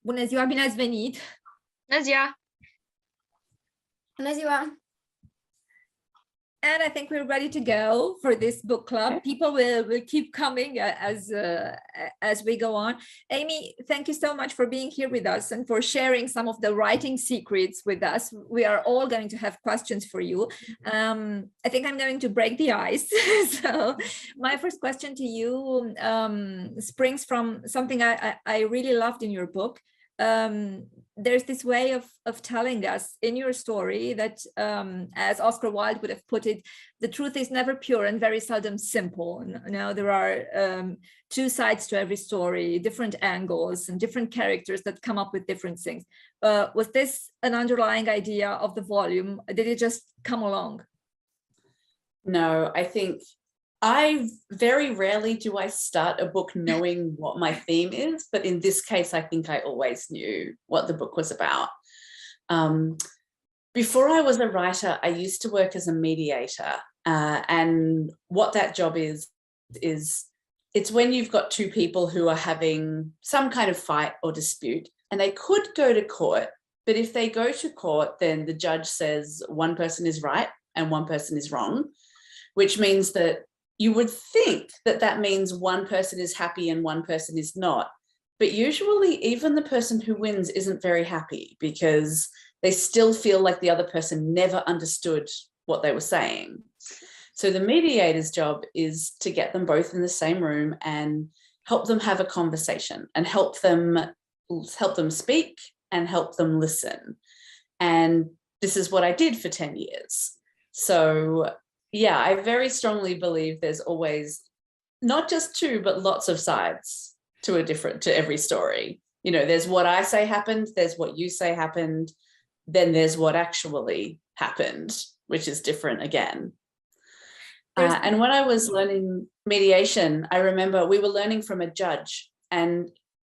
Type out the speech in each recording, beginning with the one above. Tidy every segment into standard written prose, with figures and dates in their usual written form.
Bună ziua, bine ați venit! Bună ziua! Bună ziua! And I think we're ready to go for this book club. People will keep coming as we go on. Amie, thank you so much for being here with us and for sharing some of the writing secrets with us. We are all going to have questions for you. I think I'm going to break the ice. So my first question to you springs from something I really loved in your book. There's this way of telling us in your story that, as Oscar Wilde would have put it, the truth is never pure and very seldom simple. Now there are two sides to every story, different angles and different characters that come up with different things. Was this an underlying idea of the volume? Did it just come along? No, I think very rarely do I start a book knowing what my theme is, but in this case, I think I always knew what the book was about. Before I was a writer, I used to work as a mediator, and what that job is it's when you've got two people who are having some kind of fight or dispute, and they could go to court, but if they go to court, then the judge says one person is right and one person is wrong, which means that you would think that that means one person is happy and one person is not. But usually even the person who wins isn't very happy because they still feel like the other person never understood what they were saying. So the mediator's job is to get them both in the same room and help them have a conversation and help them speak and help them listen. And this is what I did for 10 years. So yeah, I very strongly believe there's always not just two, but lots of sides to every story. You know, there's what I say happened, there's what you say happened, then there's what actually happened, which is different again. And when I was learning mediation, I remember we were learning from a judge, and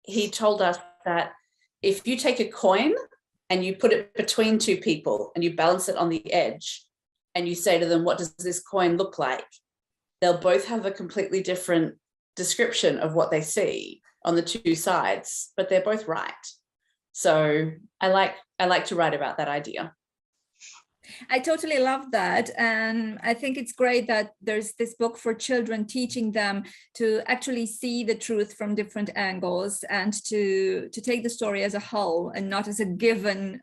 he told us that if you take a coin and you put it between two people and you balance it on the edge, and you say to them, what does this coin look like? They'll both have a completely different description of what they see on the two sides, but they're both right. So I like to write about that idea. I totally love that. And I think it's great that there's this book for children teaching them to actually see the truth from different angles and to take the story as a whole and not as a given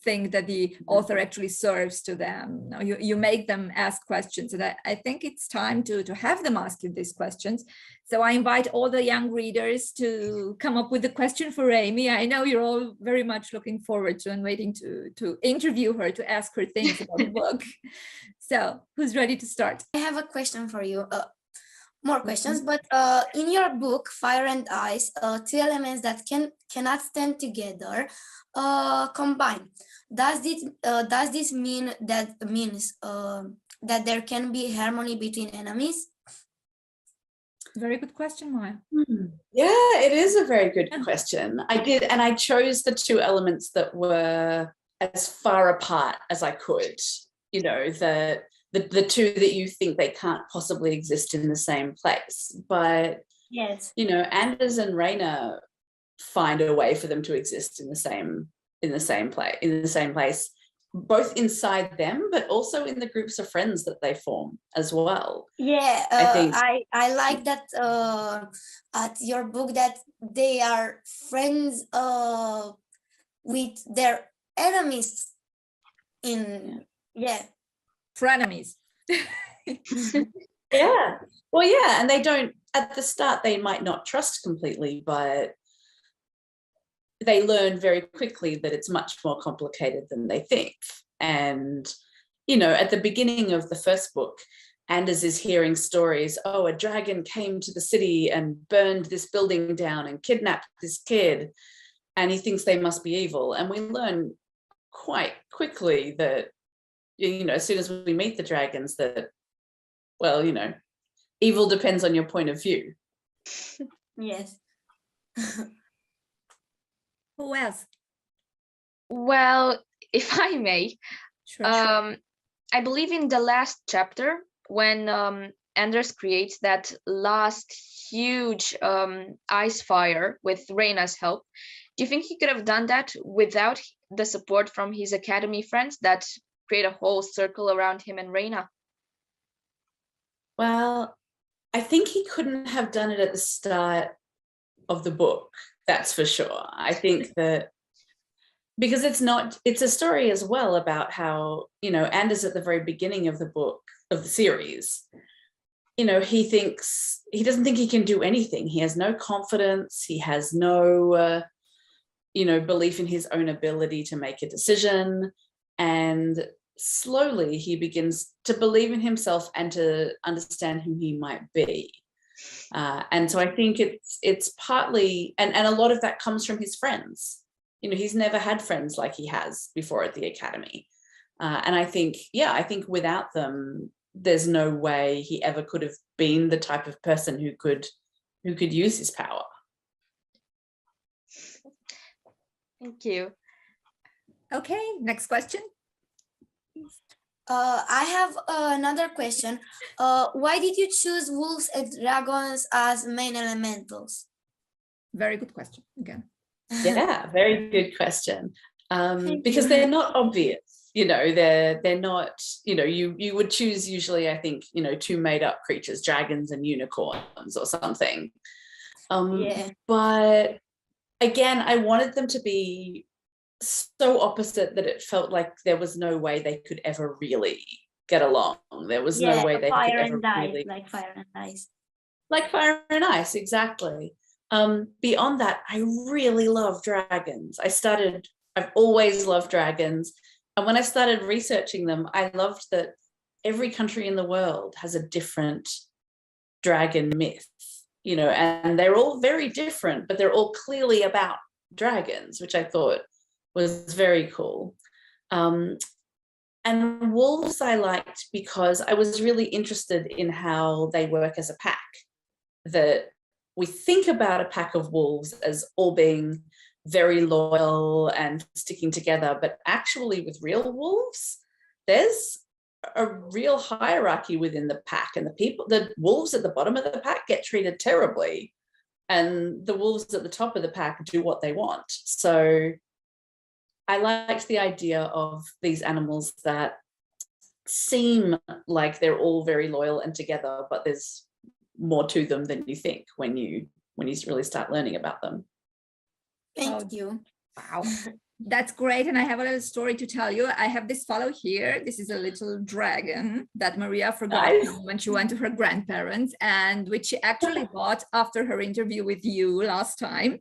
thing that the author actually serves to them. You make them ask questions. And I think it's time to have them ask you these questions. So I invite all the young readers to come up with a question for Amie. I know you're all very much looking forward to and waiting to interview her, to ask her things about the book. So who's ready to start? I have a question for you. More questions, but in your book, Fire and Ice, two elements that cannot stand together combine. Does this mean that there can be harmony between enemies? Very good question, Maya. Yeah, it is a very good question. I chose the two elements that were as far apart as I could. You know, the two that you think they can't possibly exist in the same place. But yes, you know, Anders and Rune find a way for them to exist in the same place, both inside them, but also in the groups of friends that they form as well. Yeah, I like that at your book that they are friends with their enemies frenemies. Yeah, well, yeah, and they don't, at the start they might not trust completely, but they learn very quickly that it's much more complicated than they think. And you know, at the beginning of the first book, Anders is hearing stories, oh, a dragon came to the city and burned this building down and kidnapped this kid, and he thinks they must be evil. And we learn quite quickly that, you know, as soon as we meet the dragons, that, well, you know, evil depends on your point of view. Yes. Who else? Well, if I may, Sure. I believe in the last chapter when Anders creates that last huge ice fire with Reina's help, do you think he could have done that without the support from his Academy friends that create a whole circle around him and Reina? Well, I think he couldn't have done it at the start of the book, that's for sure. I think that because it's a story as well about how, Anders at the very beginning of the book, of the series, he doesn't think he can do anything. He has no confidence. He has no, belief in his own ability to make a decision. And slowly he begins to believe in himself and to understand who he might be. And so I think it's partly, and a lot of that comes from his friends. He's never had friends like he has before at the Academy. And I think without them, there's no way he ever could have been the type of person who could use his power. Thank you. Okay, next question. I have another question. Why did you choose wolves and dragons as main elementals? Very good question again. Yeah, very good question. Because they're not obvious. They're not, you would choose usually, I think, two made up creatures, dragons and unicorns or something. But again, I wanted them to be so opposite that it felt like there was no way they could ever really get along. There was no way they could ever really... Like fire and ice. Like fire and ice, exactly. Beyond that, I really love dragons. I've always loved dragons. And when I started researching them, I loved that every country in the world has a different dragon myth, and they're all very different, but they're all clearly about dragons, which I thought was very cool. And wolves I liked because I was really interested in how they work as a pack. That we think about a pack of wolves as all being very loyal and sticking together, but actually with real wolves, there's a real hierarchy within the pack, and the wolves at the bottom of the pack get treated terribly, and the wolves at the top of the pack do what they want. So I liked the idea of these animals that seem like they're all very loyal and together, but there's more to them than you think when you really start learning about them. Thank you. Wow, that's great. And I have a little story to tell you. I have this fellow here. This is a little dragon that Maria forgot when she went to her grandparents, and which she actually bought after her interview with you last time.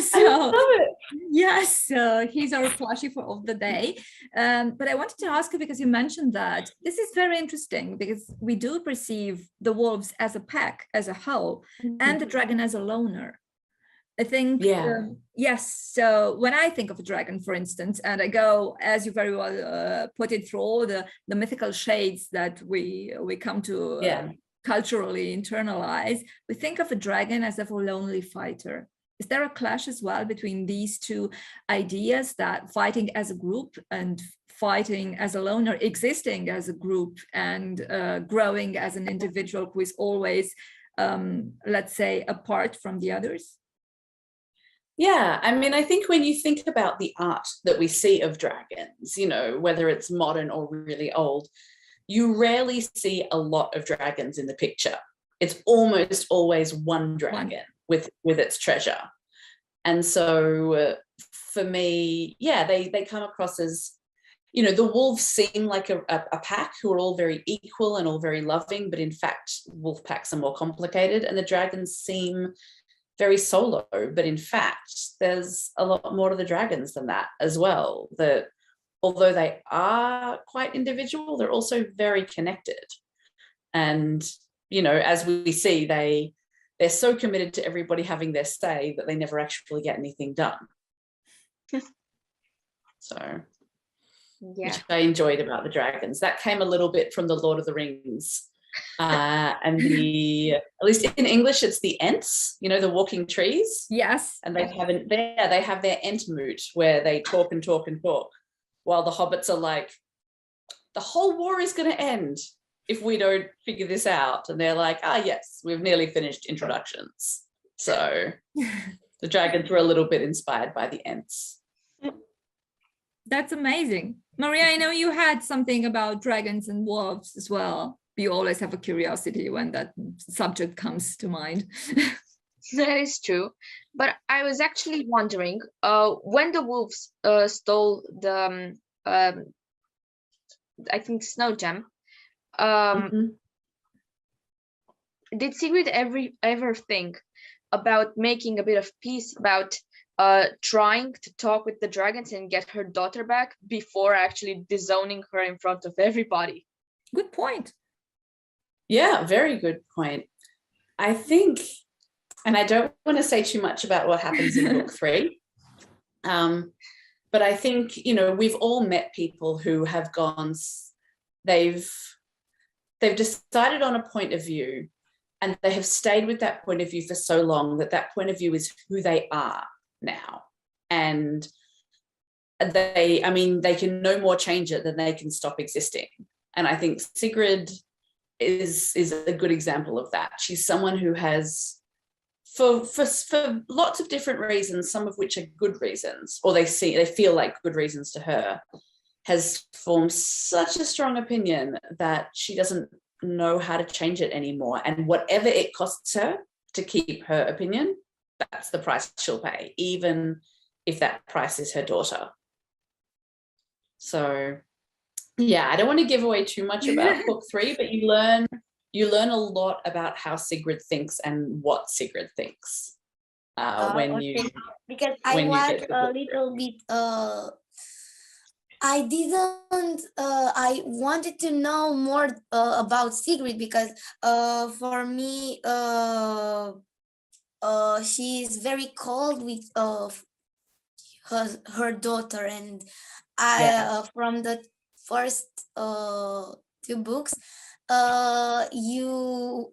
So I love it. yes, he's our plushie for all the day. But I wanted to ask you, because you mentioned that this is very interesting, because we do perceive the wolves as a pack, as a whole, and the dragon as a loner. I think, yes. So when I think of a dragon, for instance, and I go, as you very well put it, through all the mythical shades that we come to culturally internalize, we think of a dragon as a lonely fighter. Is there a clash as well between these two ideas, that fighting as a group and fighting as a loner, existing as a group and growing as an individual who is always, let's say, apart from the others? Yeah, I mean, I think when you think about the art that we see of dragons, whether it's modern or really old, you rarely see a lot of dragons in the picture. It's almost always one dragon with its treasure. And so for me, they come across as, the wolves seem like a pack who are all very equal and all very loving, but in fact, wolf packs are more complicated, and the dragons seem very solo, but in fact there's a lot more to the dragons than that as well, that although they are quite individual, they're also very connected. And as we see, they're so committed to everybody having their say that they never actually get anything done. So which I enjoyed about the dragons. That came a little bit from the Lord of the Rings. And at least in English, it's the Ents, the walking trees. Yes. And they have their Ent moot, where they talk and talk and talk, while the hobbits are like, the whole war is going to end if we don't figure this out? And they're like, yes, we've nearly finished introductions. So the dragons were a little bit inspired by the Ents. That's amazing. Maria, I know you had something about dragons and wolves as well. You always have a curiosity when that subject comes to mind. That is true. But I was actually wondering, when the wolves stole the, I think, snow gem, did Sigrid ever think about making a bit of peace, about trying to talk with the dragons and get her daughter back before actually disowning her in front of everybody? Good point. Yeah, very good point. I think, and I don't want to say too much about what happens in book 3, but I think, we've all met people who have gone, they've decided on a point of view, and they have stayed with that point of view for so long that point of view is who they are now. And they can no more change it than they can stop existing. And I think Sigrid is a good example of that. She's someone who has, for lots of different reasons, some of which are good reasons, or they feel like good reasons to her, has formed such a strong opinion that she doesn't know how to change it anymore. And whatever it costs her to keep her opinion, that's the price she'll pay, even if that price is her daughter. So yeah, I don't want to give away too much about book 3, but you learn a lot about how Sigrid thinks and what Sigrid thinks because I was a little bit I wanted to know more about Sigrid, because for me she's very cold with her daughter, and from the first 2 books, you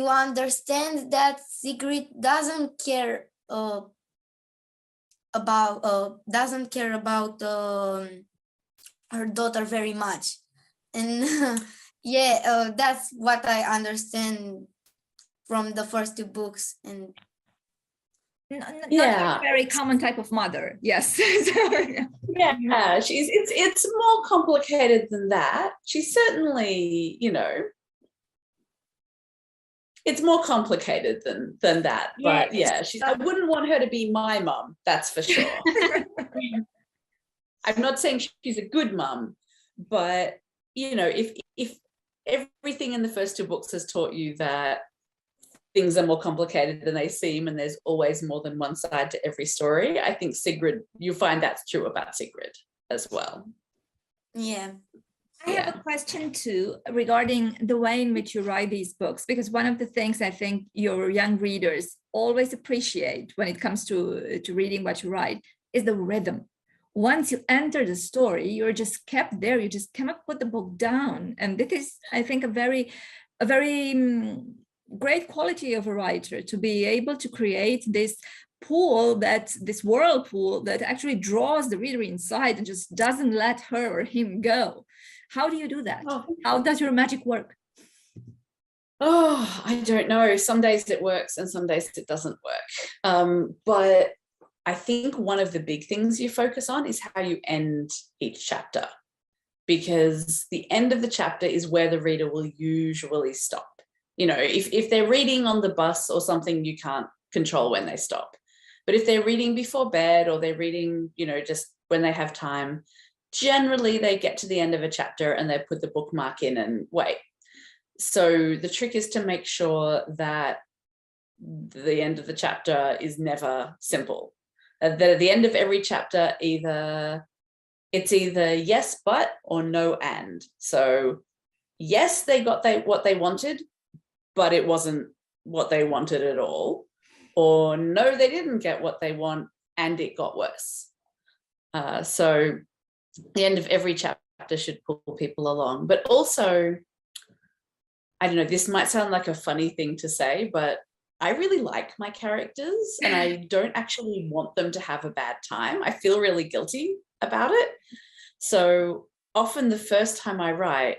understand that Sigrid doesn't care about her daughter very much, and that's what I understand from the first 2 books. And not a very common type of mother. Yes. Yeah, it's more complicated than that. She's certainly, it's more complicated than that. But yeah, I wouldn't want her to be my mum, that's for sure. I'm not saying she's a good mum, but if everything in the first 2 books has taught you that things are more complicated than they seem, and there's always more than one side to every story, I think Sigrid, you find that's true about Sigrid as well. Yeah. I have a question too regarding the way in which you write these books, because one of the things I think your young readers always appreciate when it comes to reading what you write is the rhythm. Once you enter the story, you're just kept there. You just cannot put the book down. And this is, I think, a very great quality of a writer, to be able to create this whirlpool that actually draws the reader inside and just doesn't let her or him go. How do you do that? How does your magic work? I don't know. Some days it works and some days it doesn't work. But I think one of the big things you focus on is how you end each chapter, because the end of the chapter is where the reader will usually stop. If they're reading on the bus or something, you can't control when they stop. But if they're reading before bed, or they're reading, just when they have time, generally they get to the end of a chapter and they put the bookmark in and wait. So the trick is to make sure that the end of the chapter is never simple. That at the end of every chapter, it's either yes, but, or no, and. So yes, they got what they wanted, but it wasn't what they wanted at all. Or no, they didn't get what they want and it got worse. So the end of every chapter should pull people along. But also, I don't know, this might sound like a funny thing to say, but I really like my characters and I don't actually want them to have a bad time. I feel really guilty about it. So often the first time I write,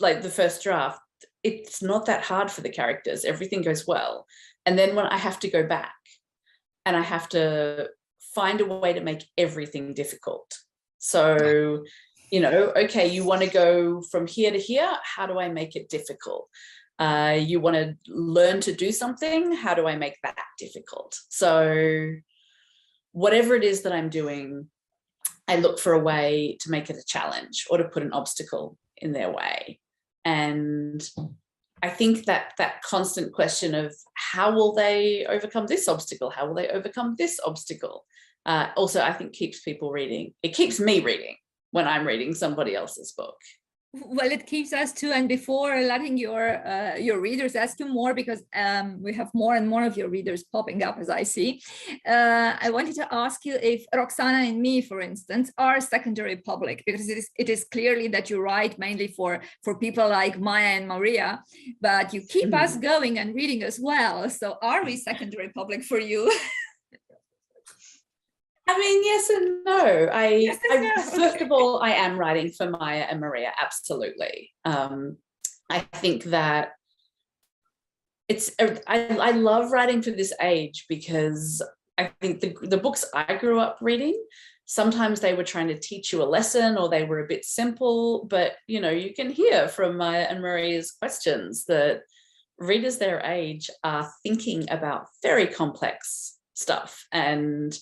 like the first draft, it's not that hard for the characters. Everything goes well. And then when I have to go back and I have to find a way to make everything difficult. So, you know, okay, you want to go from here to here. How do I make it difficult? You want to learn to do something. How do I make that difficult? So whatever it is that I'm doing, I look for a way to make it a challenge or to put an obstacle in their way. And I think that that constant question of how will they overcome this obstacle? How will they overcome this obstacle? Also, I think keeps people reading. It keeps me reading when I'm reading somebody else's book. Well, it keeps us too. And before letting your readers ask you more, because we have more and more of your readers popping up, as I see, I wanted to ask you if Roxana and me, for instance, are secondary public, because it is clearly that you write mainly for people like Maya and Maria, but you keep us going and reading as well. So are we secondary public for you? I mean, yes and no. First of all, I am writing for Maya and Maria, absolutely. I think that I love writing for this age because I think the books I grew up reading, sometimes they were trying to teach you a lesson or they were a bit simple, but you know, you can hear from Maya and Maria's questions that readers their age are thinking about very complex stuff and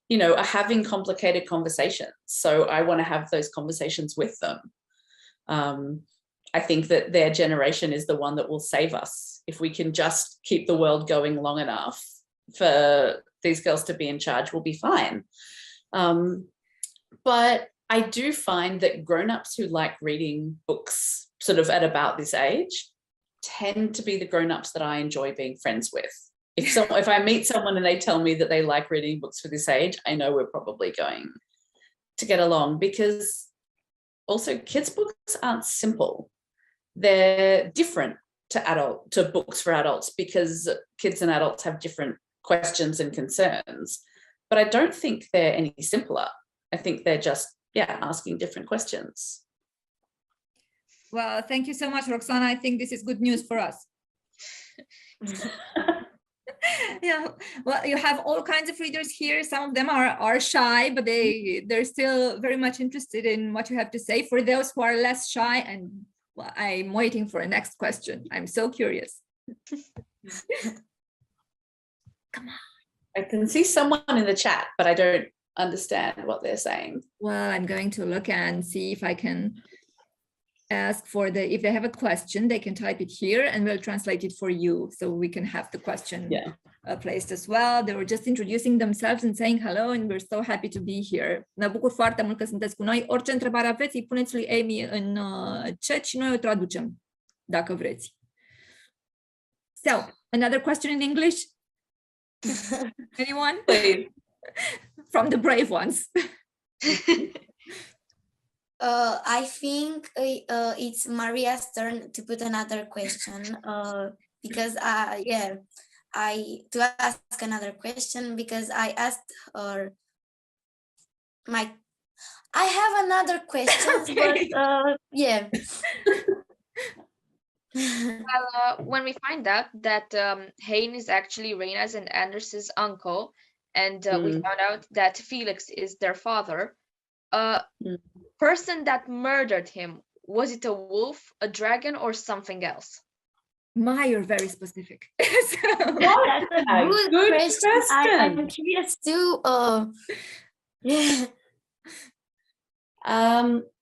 you know, are having complicated conversations. So I want to have those conversations with them. I think that their generation is the one that will save us. If we can just keep the world going long enough for these girls to be in charge, we'll be fine. But I do find that grown-ups who like reading books sort of at about this age tend to be the grown-ups that I enjoy being friends with. If I meet someone and they tell me that they like reading books for this age, I know we're probably going to get along, because also kids' books aren't simple. They're different to books for adults, because kids and adults have different questions and concerns. But I don't think they're any simpler. I think they're just, asking different questions. Well, thank you so much, Roxana. I think this is good news for us. Yeah, well, you have all kinds of readers here. Some of them are shy, but they're still very much interested in what you have to say. For those who are less shy, and well, I'm waiting for a next question. I'm so curious. Come on. I can see someone in the chat, but I don't understand what they're saying. Well, I'm going to look and see if I can ask if they have a question, they can type it here and we'll translate it for you, so we can have the question placed as well. They were just introducing themselves and saying hello, and we're so happy to be here. Ne bucur foarte mult că sunteți cu noi. Orice întrebare aveți, îi puneți lui Amie în chat și noi o traducem, dacă vreți. So, another question in English? Anyone? Please. From the brave ones. I think it's Maria's turn to put another question, because to ask another question, because I asked her I have another question, but yeah. Well, when we find out that Hein is actually Reina's and Anders's uncle, and we found out that Felix is their father, person that murdered him, was it a wolf, a dragon, or something else? Ma, you're very specific. That's a good question. I'm curious too. Yeah.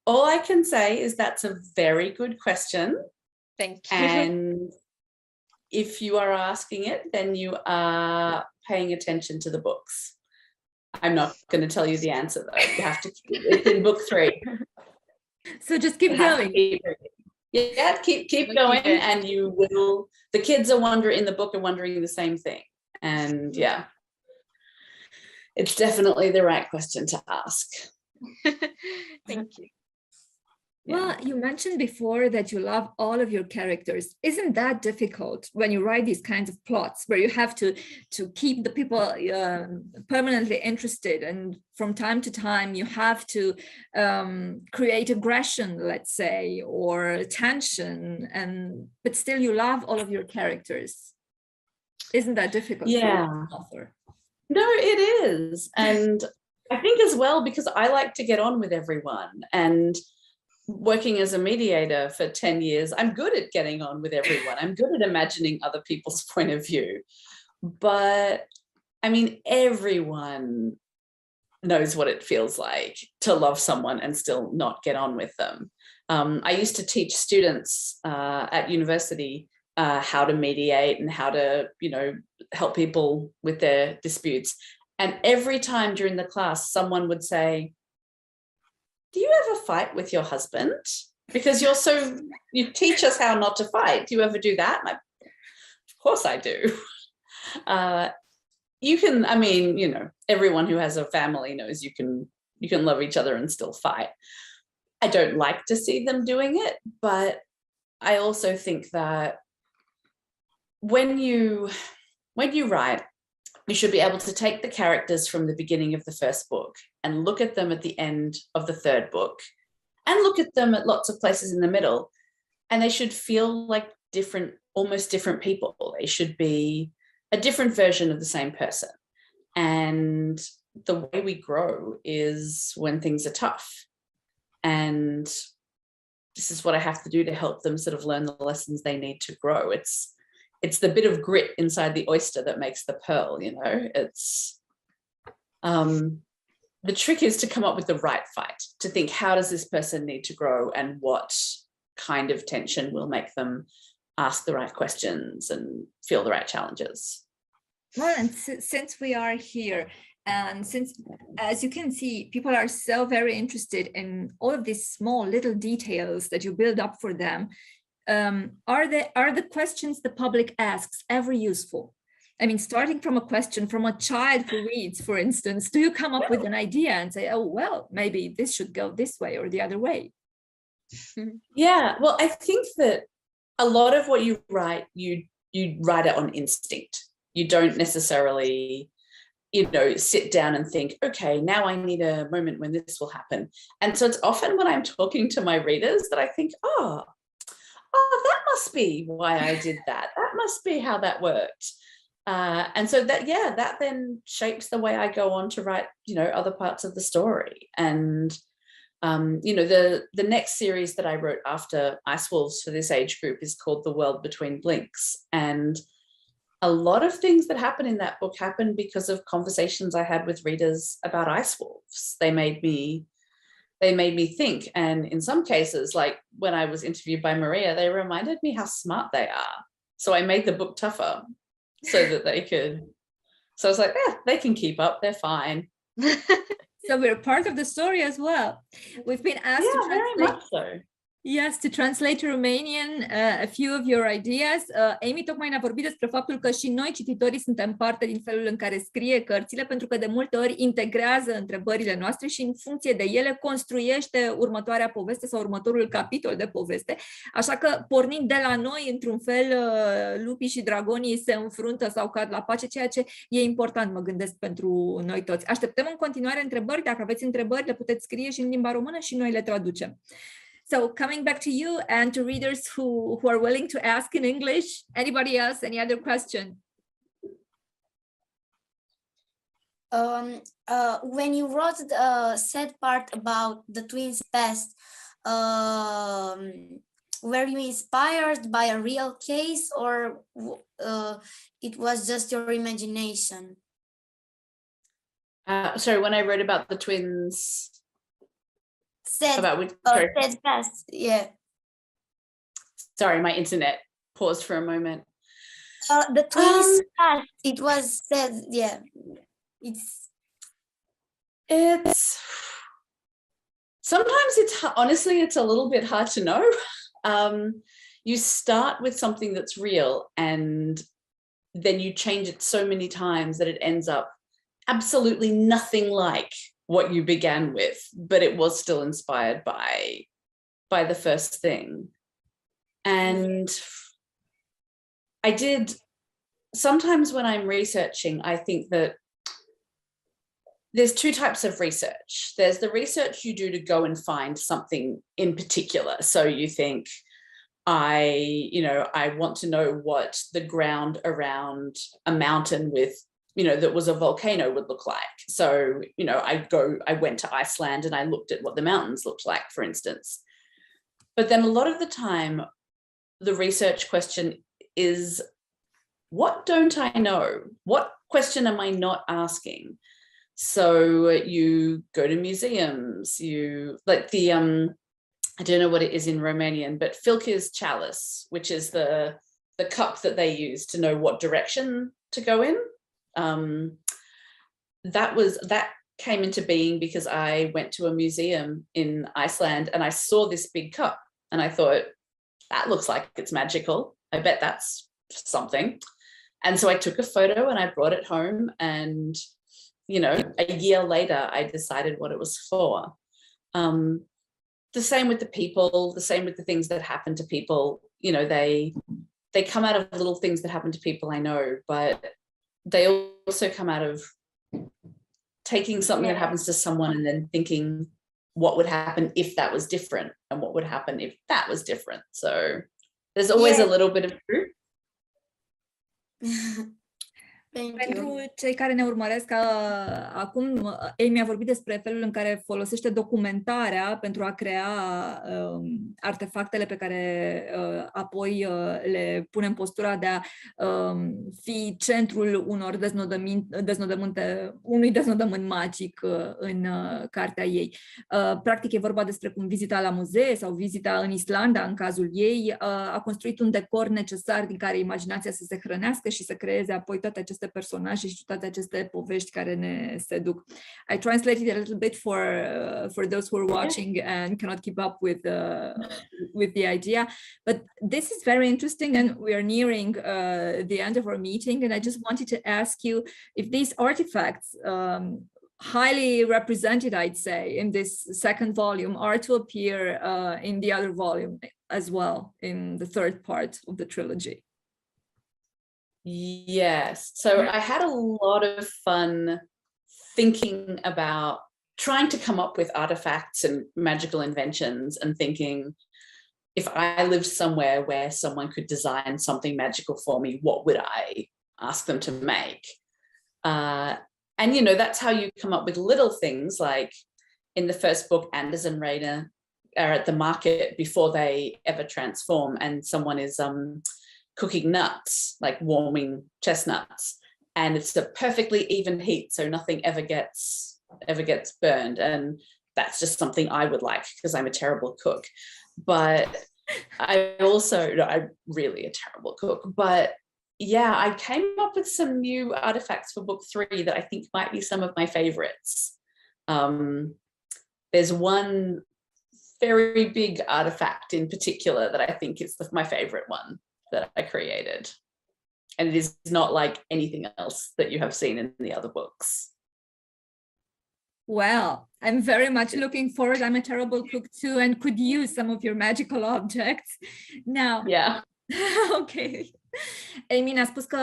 All I can say is that's a very good question. Thank you. And if you are asking it, then you are paying attention to the books. I'm not going to tell you the answer though. You have to it's in book 3. So just keep going. Keep going, and you will. The kids are in the book are wondering the same thing, and it's definitely the right question to ask. Thank you. Well, you mentioned before that you love all of your characters. Isn't that difficult when you write these kinds of plots where you have to keep the people permanently interested, and from time to time you have to create aggression, let's say, or tension, but still you love all of your characters? Isn't that difficult? Yeah. For an author? No, it is. And I think as well, because I like to get on with everyone, and working as a mediator for 10 years, I'm good at getting on with everyone. I'm good at imagining other people's point of view. But I mean, everyone knows what it feels like to love someone and still not get on with them. I used to teach students at university how to mediate and how to, help people with their disputes. And every time during the class, someone would say, "Do you ever fight with your husband? Because you teach us how not to fight. Do you ever do that?" And of course I do. Everyone who has a family knows you can love each other and still fight. I don't like to see them doing it, but I also think that when you write, you should be able to take the characters from the beginning of the first book and look at them at the end of the third book, and look at them at lots of places in the middle, and they should feel like almost different people. They should be a different version of the same person. And the way we grow is when things are tough. And this is what I have to do to help them sort of learn the lessons they need to grow. It's the bit of grit inside the oyster that makes the pearl, It's the trick is to come up with the right fight, to think, how does this person need to grow, and what kind of tension will make them ask the right questions and feel the right challenges. Well, and since we are here, and since, as you can see, people are so very interested in all of these small little details that you build up for them, are the questions the public asks ever useful? I mean, starting from a question from a child who reads, for instance, do you come up with an idea and say, "Oh, well, maybe this should go this way or the other way"? Yeah, well, I think that a lot of what you write, you write it on instinct. You don't necessarily, sit down and think, okay, now I need a moment when this will happen. And so it's often when I'm talking to my readers that I think, oh, that must be why I did that. That must be how that worked. And so that then shapes the way I go on to write, other parts of the story. And, the next series that I wrote after Ice Wolves for this age group is called The World Between Blinks. And a lot of things that happen in that book happen because of conversations I had with readers about ice wolves. They made me think. And in some cases, like when I was interviewed by Maria, they reminded me how smart they are. So I made the book tougher so that they could. So I was like, they can keep up. They're fine. So we're part of the story as well. We've been asked to translate. Very much so. Yes, to translate to Romanian a few of your ideas. Amie tocmai ne-a vorbit despre faptul că și noi, cititorii, suntem parte din felul în care scrie cărțile, pentru că de multe ori integrează întrebările noastre și în funcție de ele construiește următoarea poveste sau următorul capitol de poveste. Așa că, pornind de la noi, într-un fel, Lupii și Dragonii se înfruntă sau cad la pace, ceea ce e important, mă gândesc, pentru noi toți. Așteptăm în continuare întrebări. Dacă aveți întrebări, le puteți scrie și în limba română și noi le traducem. So coming back to you and to readers who are willing to ask in English, anybody else, any other question? When you wrote the sad part about the twins' past, were you inspired by a real case, or it was just your imagination? Sorry, when I wrote about the twins... Sad past, yeah. Sorry, my internet paused for a moment. The twins past, it was said, yeah. It's sometimes honestly, it's a little bit hard to know. You start with something that's real and then you change it so many times that it ends up absolutely nothing like what you began with, but it was still inspired by by the first thing. And I did, sometimes when I'm researching, I think that there's two types of research. There's the research you do to go and find something in particular. So you think, I want to know what the ground around a mountain with, that was a volcano would look like. So, I went to Iceland and I looked at what the mountains looked like, for instance. But then a lot of the time, the research question is, what don't I know? What question am I not asking? So you go to museums, I don't know what it is in Romanian, but filkir's chalice, which is the cup that they use to know what direction to go in. That came into being because I went to a museum in Iceland and I saw this big cup and I thought, that looks like it's magical. I bet that's something. And so I took a photo and I brought it home, and a year later I decided what it was for. The same with the people, the same with the things that happen to people. They come out of little things that happen to people I know, but they also come out of taking something that happens to someone and then thinking, what would happen if that was different, and what would happen if that was different. So there's always a little bit of truth. Pentru cei care ne urmăresc acum, Amie a vorbit despre felul în care folosește documentarea pentru a crea artefactele pe care apoi le pune în postura de a fi centrul unui deznodământ magic în cartea ei. Practic e vorba despre cum vizita la muzee sau vizita în Islanda, în cazul ei, a construit un decor necesar din care imaginația să se hrănească și să creeze apoi toate aceste personaje și toate aceste povești care ne seduc. I translated a little bit for those who are watching and cannot keep up with the idea, but this is very interesting, and we are nearing the end of our meeting, and I just wanted to ask you if these artifacts, highly represented, I'd say, in this second volume, are to appear in the other volume as well, in the third part of the trilogy. Yes. So I had a lot of fun thinking about trying to come up with artifacts and magical inventions, and thinking, if I lived somewhere where someone could design something magical for me, what would I ask them to make? And, that's how you come up with little things, like in the first book, Anders and Rune are at the market before they ever transform, and someone is cooking nuts, like warming chestnuts, and it's a perfectly even heat, so nothing ever gets burned. And that's just something I would like, because I'm a terrible cook. But I'm really a terrible cook. But yeah, I came up with some new artifacts for book 3 that I think might be some of my favorites. There's one very big artifact in particular that I think is my favorite one that I created. And it is not like anything else that you have seen in the other books. Well, I'm very much looking forward. I'm a terrible cook too, and could use some of your magical objects. Now, yeah. Okay. Amie ne-a spus că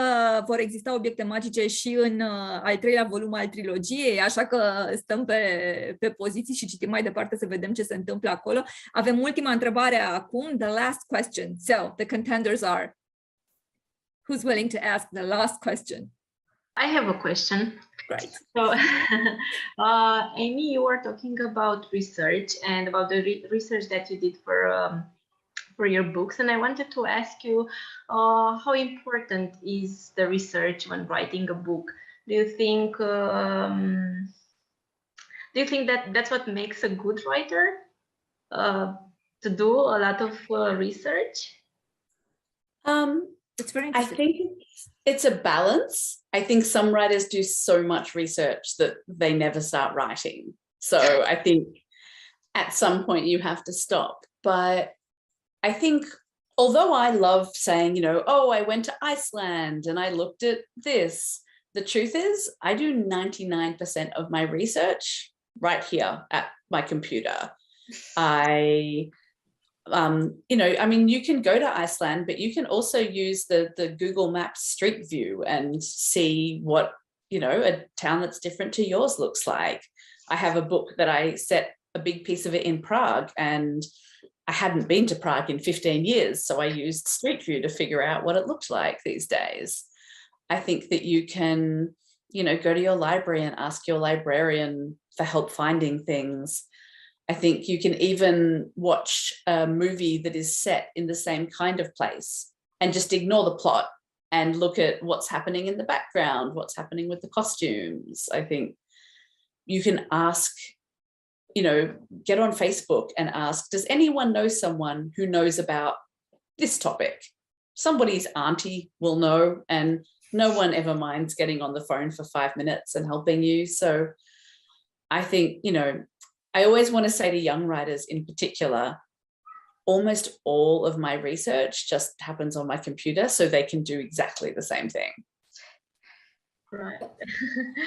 vor exista obiecte magice și în al 3-lea volum al trilogiei, așa că stăm pe poziții și citim mai departe să vedem ce se întâmplă acolo. Avem ultima întrebare acum, the last question. So, the contenders are, who's willing to ask the last question? I have a question. Great. So, Amie, you were talking about research and about the research that you did for your books, and I wanted to ask you how important is the research when writing a book? Do you think that that's what makes a good writer, to do a lot of research? It's very I interesting. think it's a balance. I think some writers do so much research that they never start writing. So I think at some point you have to stop. But I think, although I love saying, oh, I went to Iceland and I looked at this, the truth is I do 99% of my research right here at my computer. I you know, I mean, you can go to Iceland, but you can also use the Google Maps Street View and see what, you know, a town that's different to yours looks like. I have a book that I set a big piece of it in Prague, and I hadn't been to Prague in 15 years. So I used Street View to figure out what it looked like these days. I think that you can, you know, go to your library and ask your librarian for help finding things. I think you can even watch a movie that is set in the same kind of place and just ignore the plot and look at what's happening in the background, what's happening with the costumes. I think you can ask, you know, get on Facebook and ask, does anyone know someone who knows about this topic? Somebody's auntie will know, and no one ever minds getting on the phone for 5 minutes and helping you. So I think, you know, I always want to say to young writers in particular, almost all of my research just happens on my computer, so they can do exactly the same thing. Right.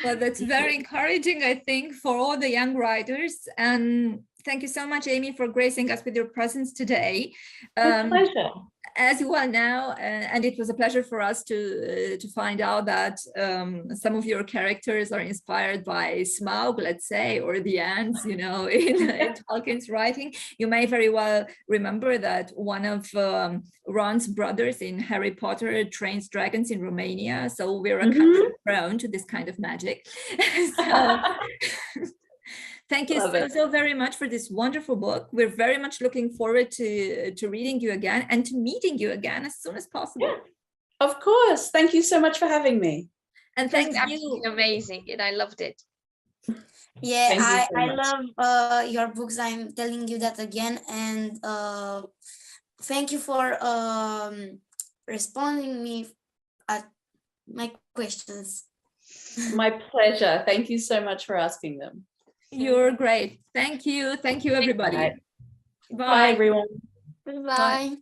Well, that's very encouraging, I think, for all the young writers. And thank you so much, Amie, for gracing us with your presence today. It's a pleasure. As you well know, and it was a pleasure for us to find out that some of your characters are inspired by Smaug, let's say, or the ants, you know, in Tolkien's writing. You may very well remember that one of Ron's brothers in Harry Potter trains dragons in Romania. So we're a country prone to this kind of magic. So, thank you so very much for this wonderful book. We're very much looking forward to reading you again and to meeting you again as soon as possible. Yeah, of course. Thank you so much for having me. And thank you. Absolutely amazing, and I loved it. Yeah, I much. love your books. I'm telling you that again. And thank you for responding me at my questions. My pleasure. Thank you so much for asking them. You're great. Thank you. Thank you, everybody. Bye, everyone. Bye.